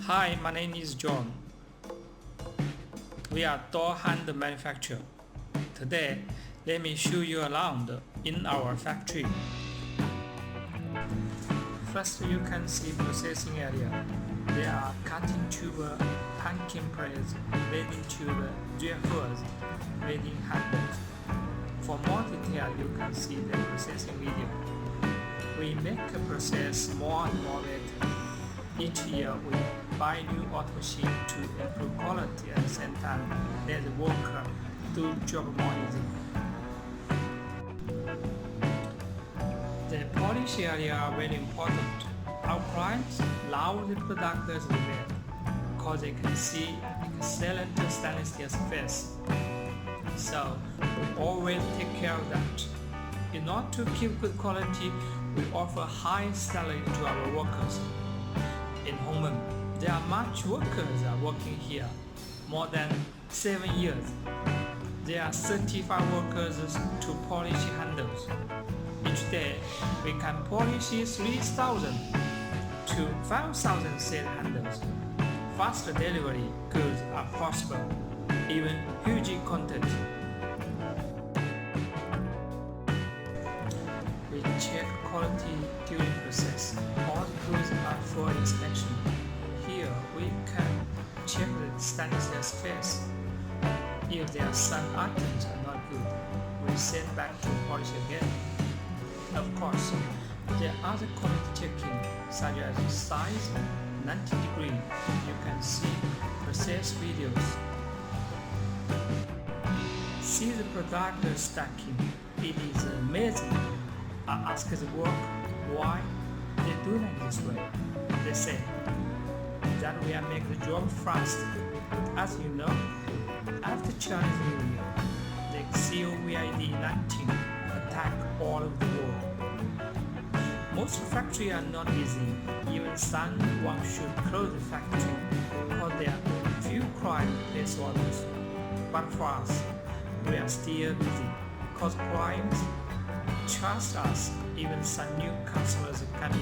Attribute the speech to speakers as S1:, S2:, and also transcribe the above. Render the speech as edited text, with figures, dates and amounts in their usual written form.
S1: Hi, my name is John. We are door handle manufacturer. Today, let me show you around in our factory. First, you can see processing area. There are cutting tube, punchin press, welding tube, drill holes, welding handles. For more detail, you can see the processing video. We make a process more and more better. Each year, we buy new auto machine to improve quality at the same time let the worker do the job more easy. The polish area are very important. Our clients love the product as we make because they can see excellent stainless steel surface. So we always take care of that. In order to keep good quality, we offer high salary to our workers. In Hongmen, there are much workers are working here, more than 7 years. There are 35 workers to polish handles. Each day, we can polish 3,000 to 5,000 set handles. Faster delivery goods are possible, even huge quantity. We check quality during process. All the goods are for inspection. Here we can check the stainless steel surface. If there are some items are not good, we send back to polish again. Of course, there are other quality checking such as size, 90 degree. You can see process videos. See the product stacking. It is amazing. I ask the work why they do it this way. They say that we are making the job fast. As you know, after Chinese New Year, the COVID-19 attacked all over the world. Most factories are not busy. Even someone should close the factory because there are few clients place orders. But for us, we are still busy because clients trust us. Even some new customers are coming.